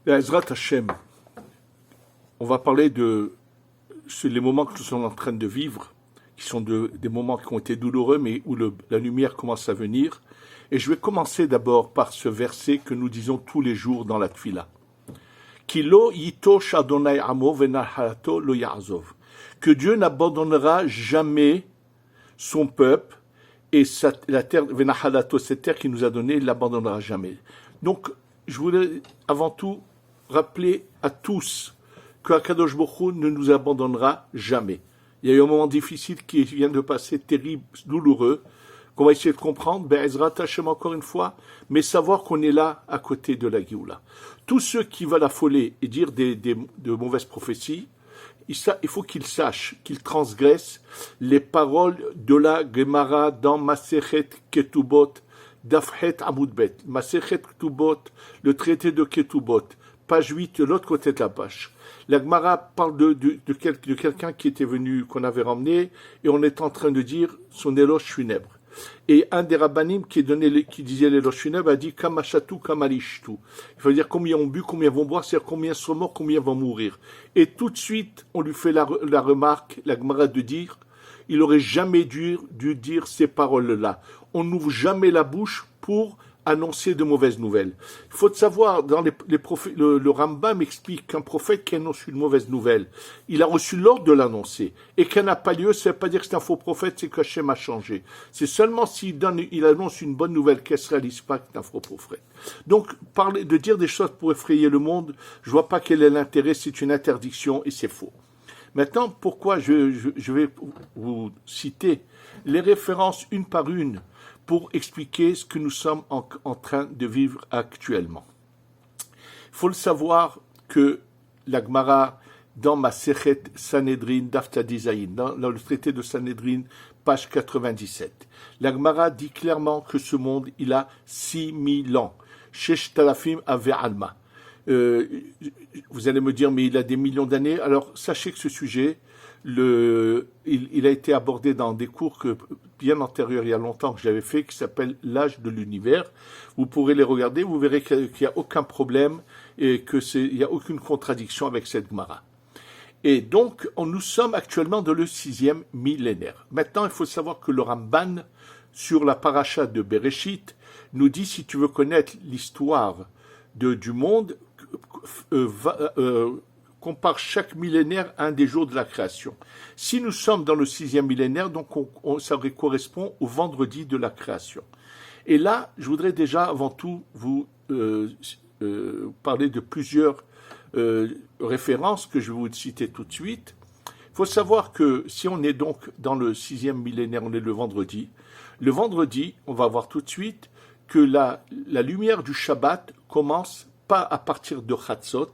Ezrat Hashem, on va parler de les moments que nous sommes en train de vivre, qui sont des moments qui ont été douloureux, mais où la lumière commence à venir. Et je vais commencer d'abord par ce verset que nous disons tous les jours dans la Tfila. Ki lo yitosh Adonai amo venachalato lo ya'azov. Que Dieu n'abandonnera jamais son peuple et la terre, venachalato, cette terre qu'il nous a donnée, il ne l'abandonnera jamais. Donc, je voulais avant tout rappeler à tous que Akadosh Baruch Hu ne nous abandonnera jamais. Il y a eu un moment difficile qui vient de passer, terrible, douloureux, qu'on va essayer de comprendre, Ezrat Hashem encore une fois, mais savoir qu'on est là à côté de la Géoula. Tous ceux qui veulent affoler et dire de mauvaises prophéties, il faut qu'ils sachent, qu'ils transgressent les paroles de la Gemara dans Masechet Ketubot, Dafhet Amoudbet, Masechet Ketubot, le traité de Ketubot, page 8, de l'autre côté de la page. La Gemara parle de quelqu'un qui était venu, qu'on avait ramené, et on est en train de dire son éloge funèbre. Et un des rabbanim qui disait l'éloge funèbre a dit Kamashatu Kamalishtu. Il faut dire combien ont bu, combien vont boire, c'est-à-dire combien sont morts, combien vont mourir. Et tout de suite, on lui fait la remarque, la Gemara de dire, il aurait jamais dû dire ces paroles-là. On n'ouvre jamais la bouche pour annoncer de mauvaises nouvelles. Il faut savoir, dans les prophètes, le Rambam explique qu'un prophète qui annonce une mauvaise nouvelle, il a reçu l'ordre de l'annoncer. Et qu'elle n'a pas lieu, ça ne veut pas dire que c'est un faux prophète, c'est qu'Hachem a changé. C'est seulement s'il annonce une bonne nouvelle qu'elle ne se réalise pas que c'est un faux prophète. Donc, de dire des choses pour effrayer le monde, je ne vois pas quel est l'intérêt, c'est une interdiction et c'est faux. Maintenant, pourquoi je vais vous citer les références une par une pour expliquer ce que nous sommes en train de vivre actuellement. Il faut le savoir que la Gemara, dans Masechet Sanhedrin, Daftadizaïn, dans le traité de Sanhedrin, page 97, la Gemara dit clairement que ce monde, il a 6000 ans. Shesh Talafim Ave Alma. Vous allez me dire, mais il a des millions d'années. Alors, sachez que ce sujet, il a été abordé dans des cours bien antérieurs, il y a longtemps, que j'avais fait, qui s'appelle l'âge de l'univers. Vous pourrez les regarder, vous verrez qu'il n'y a aucun problème et qu'il n'y a aucune contradiction avec cette Gemara. Et donc, nous sommes actuellement dans le 6e millénaire. Maintenant, il faut savoir que le Ramban, sur la paracha de Bereshit, nous dit, si tu veux connaître l'histoire du monde, compare chaque millénaire à un des jours de la création. Si nous sommes dans le 6e millénaire, donc ça correspond au vendredi de la création. Et là, je voudrais déjà avant tout vous parler de plusieurs références que je vais vous citer tout de suite. Il faut savoir que si on est donc dans le 6e millénaire, on est le vendredi. Le vendredi, on va voir tout de suite que la lumière du Shabbat commence pas à partir de Chatzot,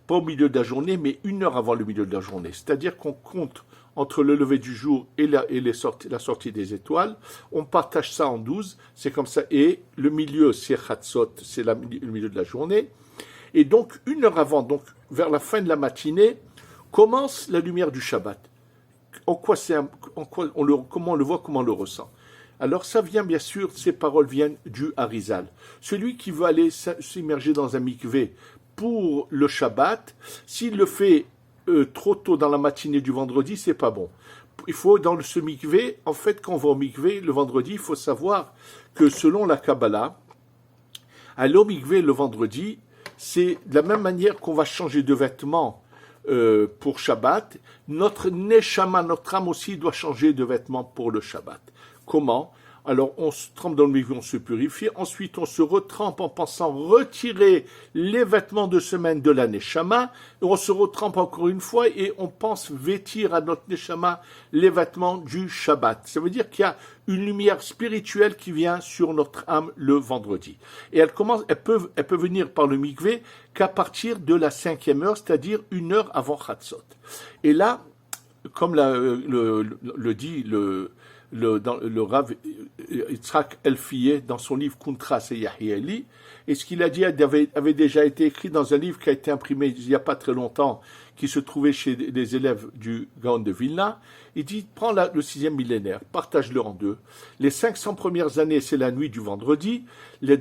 pas au milieu de la journée, mais 1 heure avant le milieu de la journée. C'est-à-dire qu'on compte entre le lever du jour et la sortie des étoiles. On partage ça en 12, c'est comme ça. Et le milieu, c'est Chatzot, c'est le milieu de la journée. Et donc, 1 heure avant, donc vers la fin de la matinée, commence la lumière du Shabbat. Comment on le voit, comment on le ressent. Alors ça vient bien sûr, ces paroles viennent du Harizal. Celui qui veut aller s'immerger dans un mikvé pour le Shabbat, s'il le fait trop tôt dans la matinée du vendredi, c'est pas bon. Il faut dans ce mikvé, en fait quand on va au mikvé le vendredi, il faut savoir que selon la Kabbalah, aller au mikvé le vendredi, c'est de la même manière qu'on va changer de vêtements pour Shabbat, notre neshama, notre âme aussi doit changer de vêtements pour le Shabbat. Comment ? Alors, on se trempe dans le mikvé, on se purifie. Ensuite, on se retrempe en pensant retirer les vêtements de semaine de la neshama. Et on se retrempe encore une fois et on pense vêtir à notre neshama les vêtements du Shabbat. Ça veut dire qu'il y a une lumière spirituelle qui vient sur notre âme le vendredi. Et elle peut venir par le mikvé qu'à partir de la 5e heure, c'est-à-dire 1 heure avant Chatzot. Et là, comme le dit le Rav Yitzhak Elfiyeh dans son livre Kuntras et Yahieli, et ce qu'il a dit avait déjà été écrit dans un livre qui a été imprimé il n'y a pas très longtemps, qui se trouvait chez les élèves du Gaon de Vilna. Il dit, prends le 6e millénaire, partage-le en deux. Les 500 premières années, c'est la nuit du vendredi. Les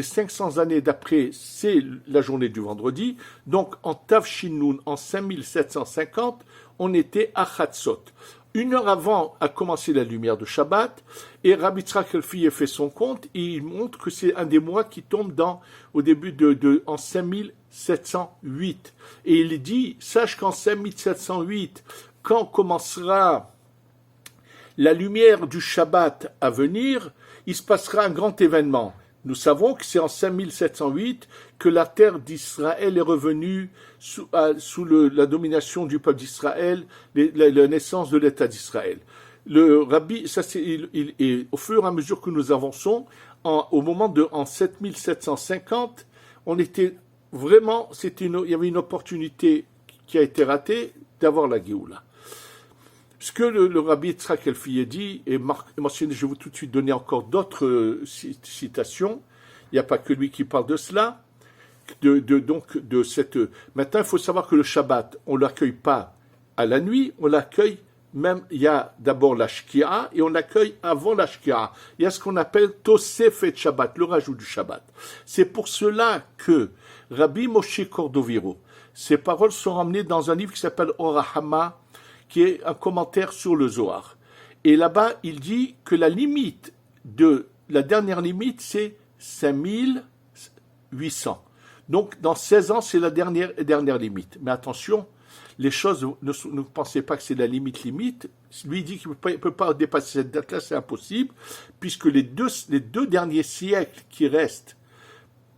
500 années d'après, c'est la journée du vendredi. Donc, en Tav Shin-Nun, en 5750, on était à Chatzot. 1 heure avant a commencé la lumière de Shabbat, et Rabbi Yitzhak Elfi fait son compte, et il montre que c'est un des mois qui tombe au début en 5708. Et il dit, sache qu'en 5708, quand commencera la lumière du Shabbat à venir, il se passera un grand événement. Nous savons que c'est en 5708 que la terre d'Israël est revenue sous la domination du peuple d'Israël, la naissance de l'État d'Israël. Le rabbi, ça c'est, et au fur et à mesure que nous avançons, en 7750, on était vraiment, il y avait une opportunité qui a été ratée d'avoir la Géoula. Ce que le rabbi Yitzhak Elfi dit, et mentionné, je vais tout de suite donner encore d'autres citations, il n'y a pas que lui qui parle de cela, Maintenant, il faut savoir que le Shabbat, on ne l'accueille pas à la nuit, on l'accueille même, il y a d'abord la Shkia, et on l'accueille avant la Shkia. Il y a ce qu'on appelle Tosefet Shabbat, le rajout du Shabbat. C'est pour cela que Rabbi Moshe Cordovero, ses paroles sont ramenées dans un livre qui s'appelle Orahama, qui est un commentaire sur le Zohar. Et là-bas, il dit que la dernière limite, c'est 5800. Donc, dans 16 ans, c'est la dernière limite. Mais attention, les choses, ne pensez pas que c'est la limite. Lui dit qu'il ne peut pas dépasser cette date-là, c'est impossible, puisque les deux derniers siècles qui restent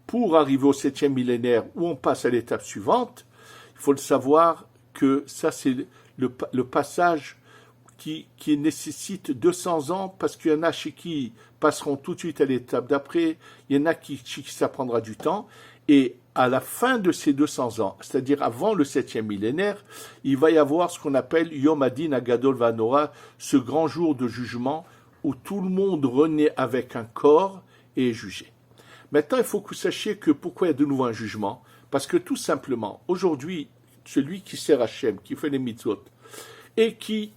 pour arriver au 7e millénaire, où on passe à l'étape suivante, il faut le savoir que ça, c'est le passage qui nécessite 200 ans, parce qu'il y en a chez qui passeront tout de suite à l'étape d'après, il y en a qui ça prendra du temps, et à la fin de ces 200 ans, c'est-à-dire avant le 7e millénaire, il va y avoir ce qu'on appelle Yom Adin Agadol Vanora, ce grand jour de jugement où tout le monde renaît avec un corps et est jugé. Maintenant, il faut que vous sachiez que pourquoi il y a de nouveau un jugement, parce que tout simplement, aujourd'hui, celui qui sert Hachem, qui fait les mitzvot, et qui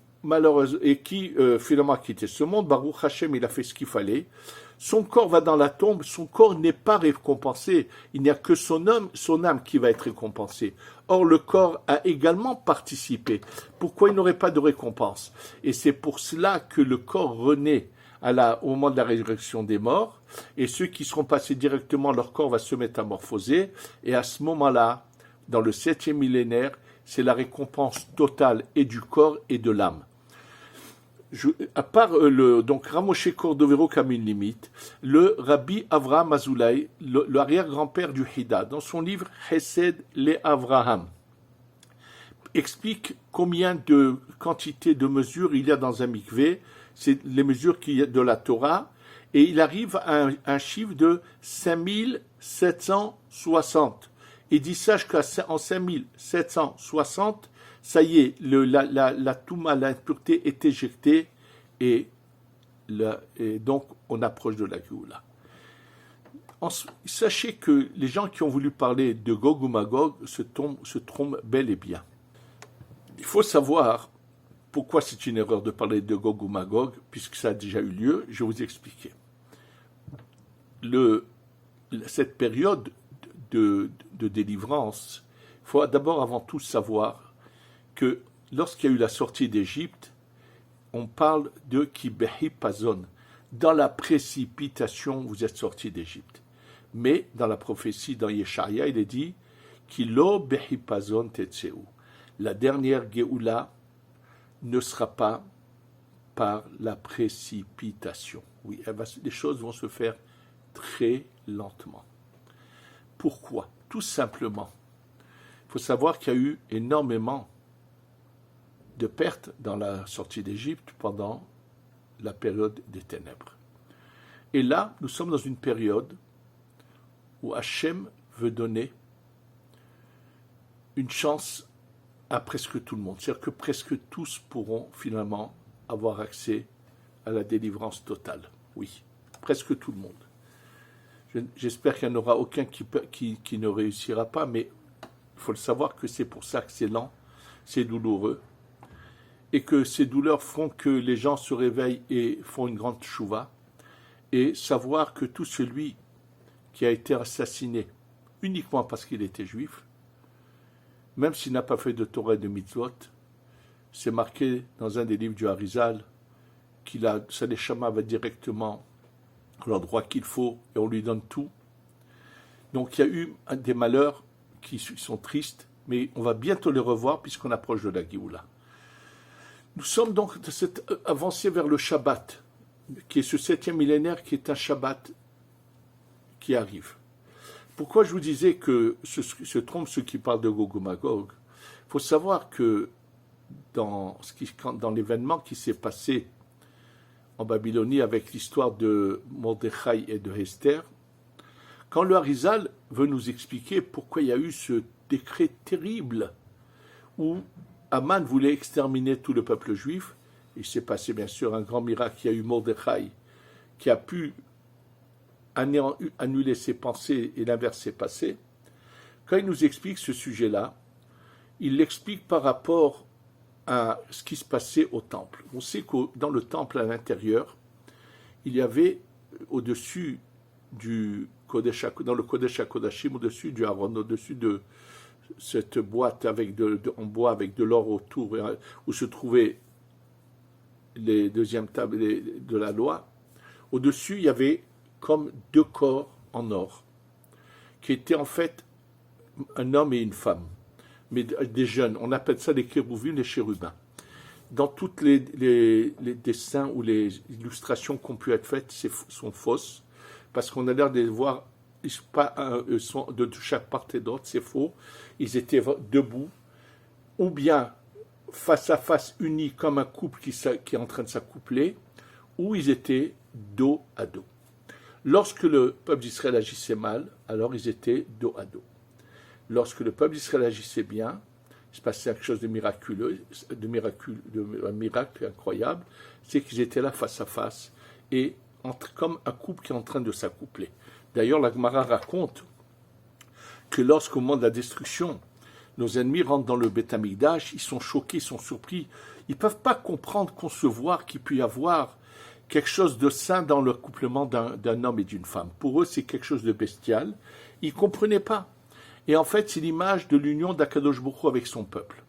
finalement a quitté ce monde, Baruch Hachem, il a fait ce qu'il fallait, son corps va dans la tombe, son corps n'est pas récompensé, il n'y a que son âme qui va être récompensée. Or, le corps a également participé. Pourquoi il n'aurait pas de récompense? Et c'est pour cela que le corps renaît au moment de la résurrection des morts, et ceux qui seront passés directement, leur corps va se métamorphoser, et à ce moment-là, dans le 7e millénaire, c'est la récompense totale et du corps et de l'âme. À part donc Ramoshe Cordovero comme une limite, le Rabbi Avraham Azoulay, l'arrière-grand-père du Hida, dans son livre Hesed le Avraham, explique combien de quantité de mesures il y a dans un mikvé, c'est les mesures qu'il y a de la Torah, et il arrive à un chiffre de 5760. Il dit, sache qu'en 5760, ça y est, la touma, l'impureté est éjectée, et donc on approche de la Géoula. Sachez que les gens qui ont voulu parler de Gog ou Magog se trompent bel et bien. Il faut savoir pourquoi c'est une erreur de parler de Gog ou Magog, puisque ça a déjà eu lieu, je vais vous expliquer. Cette période de délivrance, il faut d'abord avant tout savoir que lorsqu'il y a eu la sortie d'Égypte, on parle de Kibehi Pazon. Dans la précipitation, vous êtes sortis d'Égypte. Mais dans la prophétie, dans Yesharia, il est dit Kilo Behi Pazon Tetseu. La dernière Géoula ne sera pas par la précipitation. Oui, les choses vont se faire très lentement. Pourquoi? Tout simplement. Il faut savoir qu'il y a eu énormément de pertes dans la sortie d'Égypte pendant la période des ténèbres. Et là, nous sommes dans une période où Hachem veut donner une chance à presque tout le monde. C'est-à-dire que presque tous pourront finalement avoir accès à la délivrance totale. Oui, presque tout le monde. J'espère qu'il n'y en aura aucun qui ne réussira pas, mais Il faut le savoir que c'est pour ça que c'est lent, c'est douloureux, et que ces douleurs font que les gens se réveillent et font une grande tchouva, et savoir que tout celui qui a été assassiné uniquement parce qu'il était juif, même s'il n'a pas fait de Torah et de mitzvot, c'est marqué dans un des livres du Harizal sa neshama va directement à l'endroit qu'il faut et on lui donne tout. Donc il y a eu des malheurs qui sont tristes, mais on va bientôt les revoir puisqu'on approche de la Géoula. Nous sommes donc avancés vers le Shabbat, qui est ce 7e millénaire, qui est un Shabbat qui arrive. Pourquoi je vous disais que se trompent ceux qui parlent de Gog et Magog? Il faut savoir que dans l'événement qui s'est passé en Babylonie avec l'histoire de Mordechai et de Esther, quand le Harizal veut nous expliquer pourquoi il y a eu ce décret terrible où Aman voulait exterminer tout le peuple juif, il s'est passé bien sûr un grand miracle, il y a eu Mordechai qui a pu annuler ses pensées et l'inverse s'est passé. Quand il nous explique ce sujet-là, il l'explique par rapport à ce qui se passait au temple. On sait que dans le temple à l'intérieur, il y avait au-dessus du Kodesh, dans le Kodesh HaKodashim, au-dessus du Aaron, au-dessus de cette boîte en bois avec de l'or autour, où se trouvaient les deuxièmes tables de la loi. Au-dessus, il y avait comme 2 corps en or, qui étaient en fait un homme et une femme, mais des jeunes. On appelle ça les kérouvim, les chérubins. Dans tous les dessins ou les illustrations qui ont pu être faites, sont fausses, parce qu'on a l'air de les voir de chaque part et d'autre, c'est faux. Ils étaient debout, ou bien face à face, unis comme un couple qui est en train de s'accoupler, ou ils étaient dos à dos. Lorsque le peuple d'Israël agissait mal, alors ils étaient dos à dos. Lorsque le peuple d'Israël agissait bien, il se passait quelque chose de miraculeux, un miracle incroyable, c'est qu'ils étaient là face à face, et comme un couple qui est en train de s'accoupler. D'ailleurs, la Gemara raconte que lorsqu'au moment de la destruction, nos ennemis rentrent dans le Beth Amikdash, ils sont choqués, ils sont surpris, ils ne peuvent pas comprendre, concevoir qu'il peut y avoir quelque chose de sain dans le couplement d'un homme et d'une femme. Pour eux, c'est quelque chose de bestial. Ils ne comprenaient pas. Et en fait, c'est l'image de l'union d'Akadosh Baruch Hu avec son peuple.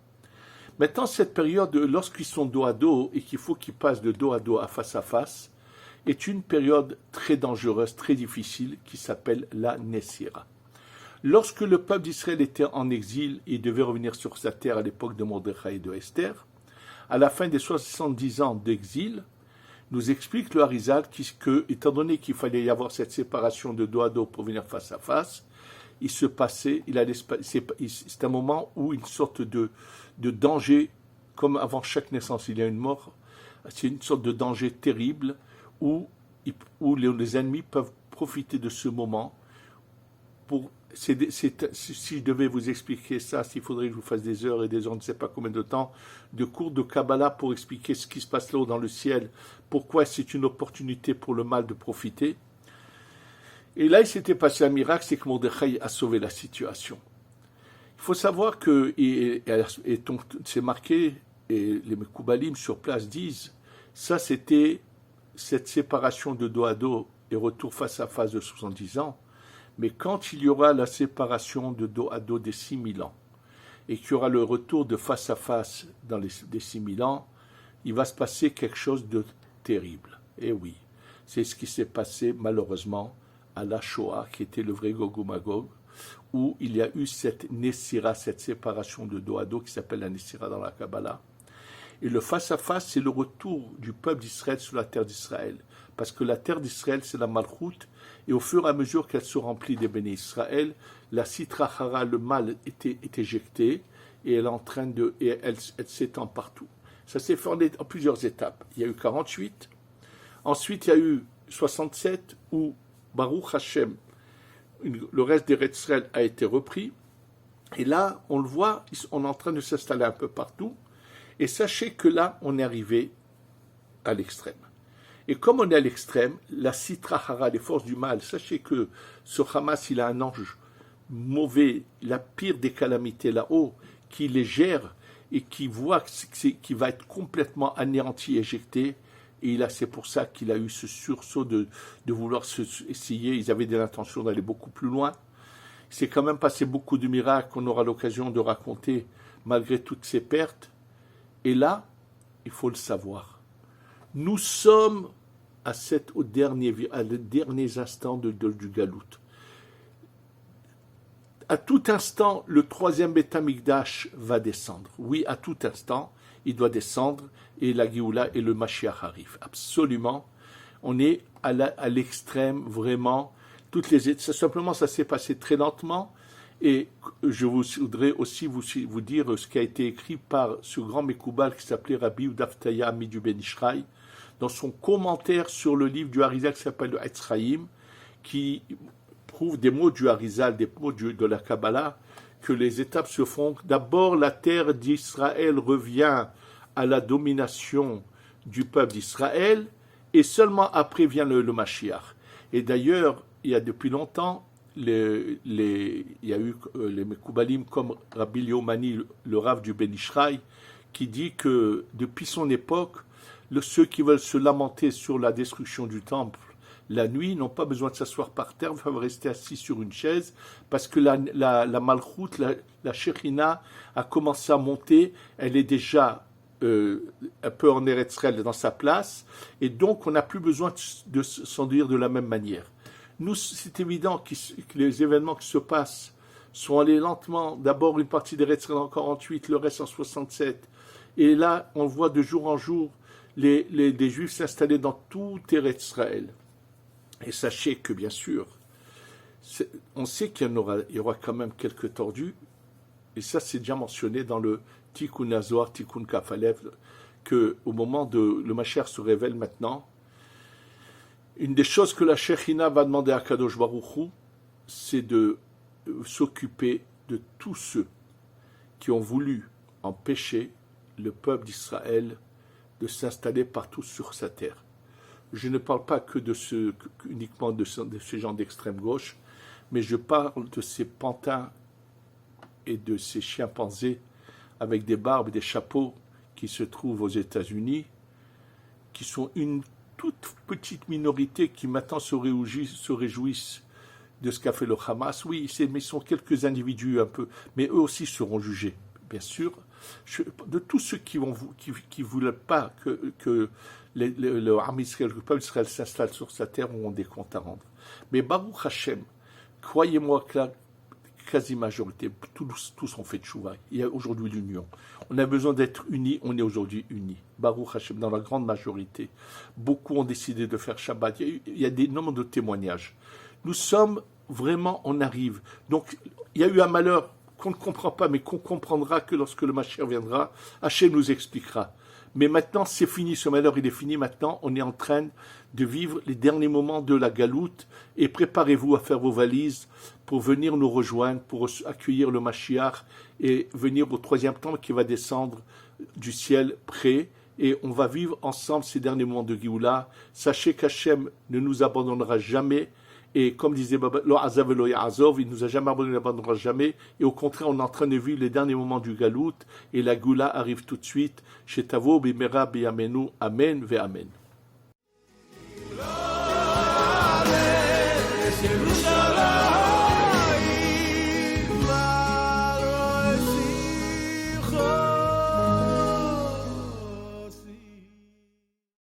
Maintenant, cette période, lorsqu'ils sont dos à dos et qu'il faut qu'ils passent de dos à face, est une période très dangereuse, très difficile, qui s'appelle la Nessira. Lorsque le peuple d'Israël était en exil et devait revenir sur sa terre à l'époque de Mordechai et de Esther, à la fin des 70 ans d'exil, nous explique le Harizal que, étant donné qu'il fallait y avoir cette séparation de dos à dos pour venir face à face, c'est un moment où une sorte de danger, comme avant chaque naissance il y a une mort, c'est une sorte de danger terrible où les ennemis peuvent profiter de ce moment pour... si je devais vous expliquer ça, s'il faudrait que je vous fasse des heures et des heures, je ne sais pas combien de temps, de cours de Kabbalah pour expliquer ce qui se passe là-haut dans le ciel, pourquoi c'est une opportunité pour le mal de profiter. Et là, il s'était passé un miracle, c'est que Mordechai a sauvé la situation. Il faut savoir que, c'est marqué, et les Mekoubalim sur place disent, ça c'était cette séparation de dos à dos et retour face à face de 70 ans, mais quand il y aura la séparation de dos à dos des 6000 ans, et qu'il y aura le retour de face à face dans des 6000 ans, il va se passer quelque chose de terrible. Et oui, c'est ce qui s'est passé malheureusement à la Shoah, qui était le vrai Gog et Magog, où il y a eu cette Nessira, cette séparation de dos à dos qui s'appelle la Nessira dans la Kabbalah. Et le face-à-face, c'est le retour du peuple d'Israël sur la terre d'Israël. Parce que la terre d'Israël, c'est la Malchout, et au fur et à mesure qu'elle se remplit des béné Israël, la Sitra Hara, le mal, est éjecté, et elle s'étend partout. Ça s'est fait en plusieurs étapes. Il y a eu 48, ensuite il y a eu 67, où Baruch Hashem, le reste des Israël a été repris, et là, on le voit, on est en train de s'installer un peu partout, et sachez que là, on est arrivé à l'extrême. Et comme on est à l'extrême, la Sitra Hara, les forces du mal, sachez que ce Hamas, il a un ange mauvais, la pire des calamités là-haut, qui les gère et qui voit qu'il va être complètement anéanti, éjecté. Et c'est pour ça qu'il a eu ce sursaut de vouloir essayer. Ils avaient l'intention d'aller beaucoup plus loin. Il s'est quand même passé beaucoup de miracles qu'on aura l'occasion de raconter malgré toutes ces pertes. Et là, il faut le savoir. Nous sommes aux derniers instants du Galout. À tout instant, le troisième Beth Amikdash va descendre. Oui, à tout instant, il doit descendre et la Géoula et le Mashiach arrivent. Absolument. On est à l'extrême, vraiment. Simplement, ça s'est passé très lentement. Et je voudrais aussi vous dire ce qui a été écrit par ce grand Mekoubal qui s'appelait Rabbi Udaftaya Ami du Ben Ishraï, dans son commentaire sur le livre du Harizal qui s'appelle le Etzraïm, qui prouve des mots du Harizal, des mots de la Kabbalah, que les étapes se font. D'abord, la terre d'Israël revient à la domination du peuple d'Israël, et seulement après vient le Mashiach. Et d'ailleurs, il y a depuis longtemps, il y a eu les Mekoubalim comme Rabbi Yomani, le Rav du Ben Ishraï, qui dit que depuis son époque, ceux qui veulent se lamenter sur la destruction du temple la nuit n'ont pas besoin de s'asseoir par terre, ils peuvent rester assis sur une chaise, parce que la Malchout, la Shekhinah, a commencé à monter, elle est déjà un peu en Eretz Israël dans sa place, et donc on n'a plus besoin de s'enduire de la même manière. Nous, c'est évident que les événements qui se passent sont allés lentement, d'abord une partie d'Eretz Israël en 48, le reste en 67, et là on voit de jour en jour des Juifs s'installer dans tout Eretz Israël. Et sachez que, bien sûr, on sait qu'il y aura quand même quelques tordus, et ça c'est déjà mentionné dans le Tikkun Azor, Tikkun Kafalev, qu'au moment de le Mashiach se révèle maintenant, une des choses que la Shekhinah va demander à Kadosh Baruch Hu, c'est de s'occuper de tous ceux qui ont voulu empêcher le peuple d'Israël de s'installer partout sur sa terre. Je ne parle pas que uniquement de ces gens d'extrême gauche, mais je parle de ces pantins et de ces chimpanzés avec des barbes et des chapeaux qui se trouvent aux États-Unis, qui sont une toute petite minorité qui maintenant se réjouissent de ce qu'a fait le Hamas. Oui, mais ils sont quelques individus un peu, mais eux aussi seront jugés, bien sûr. De tous ceux qui ne voulaient pas que le peuple d'Israël s'installe sur sa terre, ont des comptes à rendre. Mais Baruch Hashem, croyez-moi que la quasi-majorité, tous ont fait tchouva. Il y a aujourd'hui l'union. On a besoin d'être unis, on est aujourd'hui unis. Baruch Hashem, dans la grande majorité. Beaucoup ont décidé de faire Shabbat. Il y a des nombres de témoignages. Nous sommes vraiment, on arrive. Donc, il y a eu un malheur qu'on ne comprend pas, mais qu'on comprendra que lorsque le Mashiach viendra, Hachem nous expliquera. Mais maintenant, c'est fini, ce malheur, il est fini maintenant. On est en train de vivre les derniers moments de la galoute, et préparez-vous à faire vos valises pour venir nous rejoindre, pour accueillir le Mashiach et venir au troisième temple qui va descendre du ciel près. Et on va vivre ensemble ces derniers moments de Géoula. Sachez qu'Hachem ne nous abandonnera jamais. Et comme disait Baba, Lo Azav Lo Ya'azov, il ne nous a jamais abandonné, il n'abandonnera jamais. Et au contraire, on est en train de vivre les derniers moments du Galout. Et la Géoula arrive tout de suite. Chez Tavo, Bimera, Biyamenu, Amen, Ve Amen.